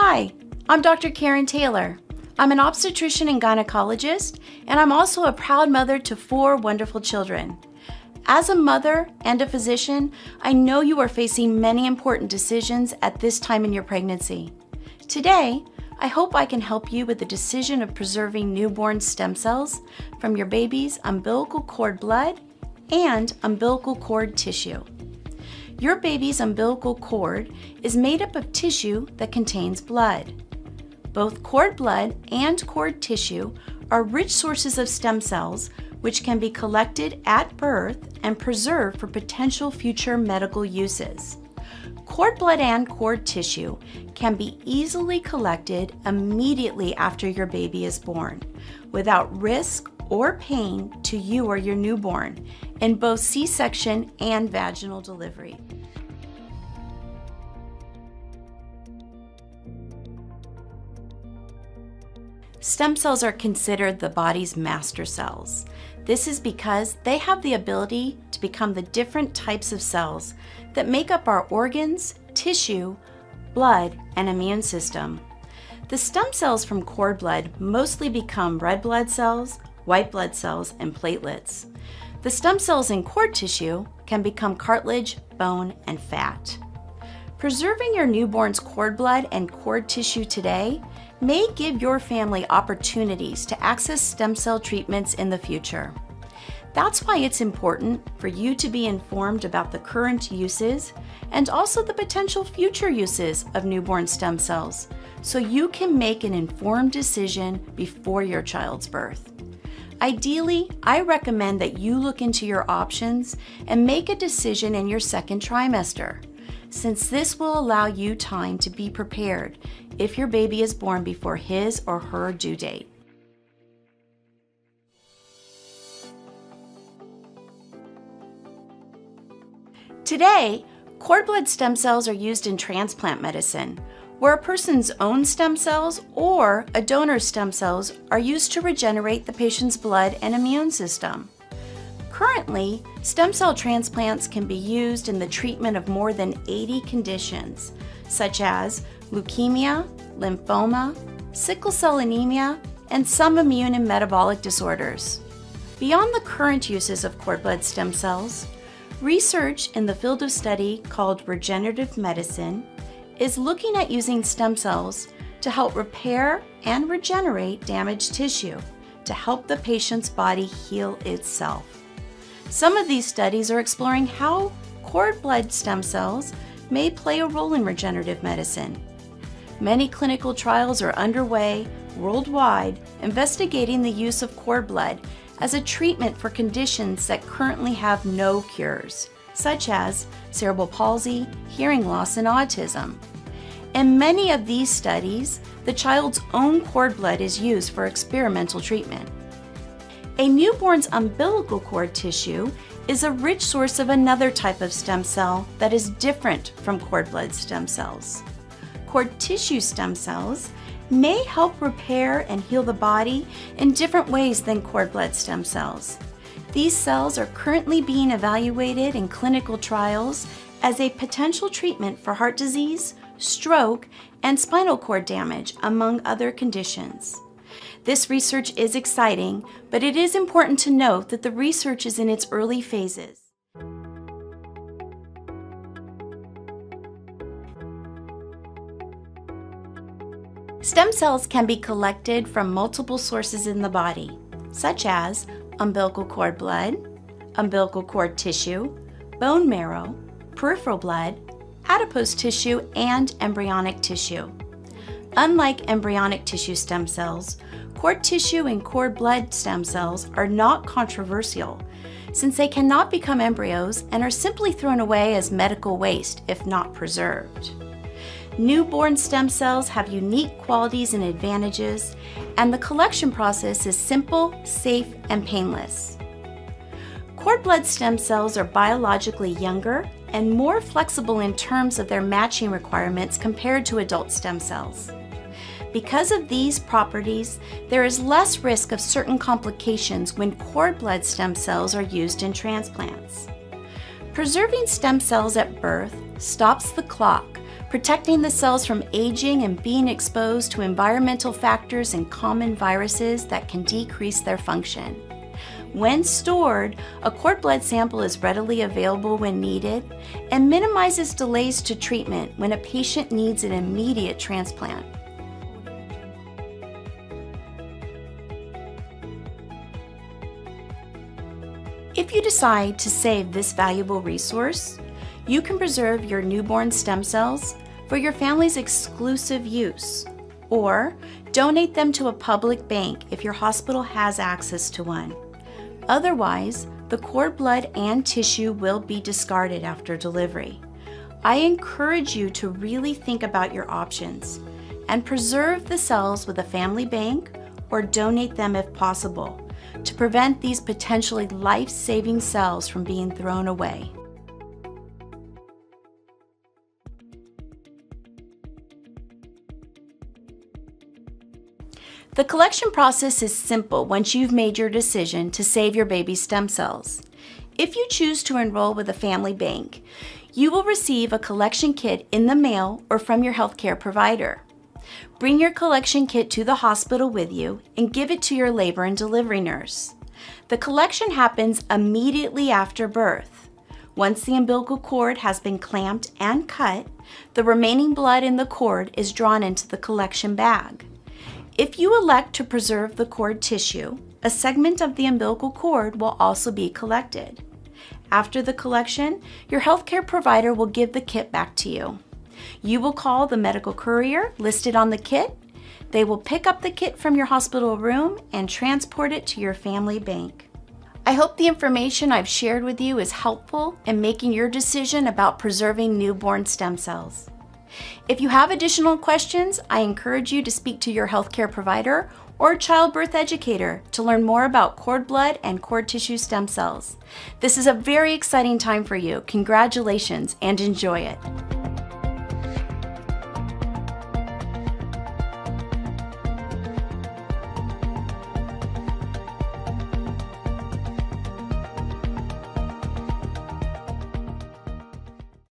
Hi, I'm Dr. Karen Taylor. I'm an obstetrician and gynecologist, and I'm also a proud mother to 4 wonderful children. As a mother and a physician, I know you are facing many important decisions at this time in your pregnancy. Today, I hope I can help you with the decision of preserving newborn stem cells from your baby's umbilical cord blood and umbilical cord tissue. Your baby's umbilical cord is made up of tissue that contains blood. Both cord blood and cord tissue are rich sources of stem cells which can be collected at birth and preserved for potential future medical uses. Cord blood and cord tissue can be easily collected immediately after your baby is born, without risk or pain to you or your newborn, in both C-section and vaginal delivery. Stem cells are considered the body's master cells. This is because they have the ability to become the different types of cells that make up our organs, tissue, blood, and immune system. The stem cells from cord blood mostly become red blood cells, white blood cells, and platelets. The stem cells in cord tissue can become cartilage, bone, and fat. Preserving your newborn's cord blood and cord tissue today may give your family opportunities to access stem cell treatments in the future. That's why it's important for you to be informed about the current uses and also the potential future uses of newborn stem cells, so you can make an informed decision before your child's birth. Ideally, I recommend that you look into your options and make a decision in your second trimester, since this will allow you time to be prepared if your baby is born before his or her due date. Today, cord blood stem cells are used in transplant medicine, where a person's own stem cells or a donor's stem cells are used to regenerate the patient's blood and immune system. Currently, stem cell transplants can be used in the treatment of more than 80 conditions, such as leukemia, lymphoma, sickle cell anemia, and some immune and metabolic disorders. Beyond the current uses of cord blood stem cells, research in the field of study called regenerative medicine is looking at using stem cells to help repair and regenerate damaged tissue to help the patient's body heal itself. Some of these studies are exploring how cord blood stem cells may play a role in regenerative medicine. Many clinical trials are underway worldwide investigating the use of cord blood as a treatment for conditions that currently have no cures, such as cerebral palsy, hearing loss, and autism. In many of these studies, the child's own cord blood is used for experimental treatment. A newborn's umbilical cord tissue is a rich source of another type of stem cell that is different from cord blood stem cells. Cord tissue stem cells may help repair and heal the body in different ways than cord blood stem cells. These cells are currently being evaluated in clinical trials as a potential treatment for heart disease, stroke, and spinal cord damage, among other conditions. This research is exciting, but it is important to note that the research is in its early phases. Stem cells can be collected from multiple sources in the body, such as umbilical cord blood, umbilical cord tissue, bone marrow, peripheral blood, adipose tissue, and embryonic tissue. Unlike embryonic tissue stem cells, cord tissue and cord blood stem cells are not controversial, since they cannot become embryos and are simply thrown away as medical waste if not preserved. Newborn stem cells have unique qualities and advantages, and the collection process is simple, safe, and painless. Cord blood stem cells are biologically younger and more flexible in terms of their matching requirements compared to adult stem cells. Because of these properties, there is less risk of certain complications when cord blood stem cells are used in transplants. Preserving stem cells at birth stops the clock protecting the cells from aging and being exposed to environmental factors and common viruses that can decrease their function. When stored, a cord blood sample is readily available when needed and minimizes delays to treatment when a patient needs an immediate transplant. If you decide to save this valuable resource, you can preserve your newborn stem cells for your family's exclusive use, or donate them to a public bank if your hospital has access to one. Otherwise, the cord blood and tissue will be discarded after delivery. I encourage you to really think about your options and preserve the cells with a family bank or donate them if possible to prevent these potentially life-saving cells from being thrown away. The collection process is simple once you've made your decision to save your baby's stem cells. If you choose to enroll with a family bank, you will receive a collection kit in the mail or from your healthcare provider. Bring your collection kit to the hospital with you and give it to your labor and delivery nurse. The collection happens immediately after birth. Once the umbilical cord has been clamped and cut, the remaining blood in the cord is drawn into the collection bag. If you elect to preserve the cord tissue, a segment of the umbilical cord will also be collected. After the collection, your healthcare provider will give the kit back to you. You will call the medical courier listed on the kit. They will pick up the kit from your hospital room and transport it to your family bank. I hope the information I've shared with you is helpful in making your decision about preserving newborn stem cells. If you have additional questions, I encourage you to speak to your healthcare provider or childbirth educator to learn more about cord blood and cord tissue stem cells. This is a very exciting time for you. Congratulations and enjoy it.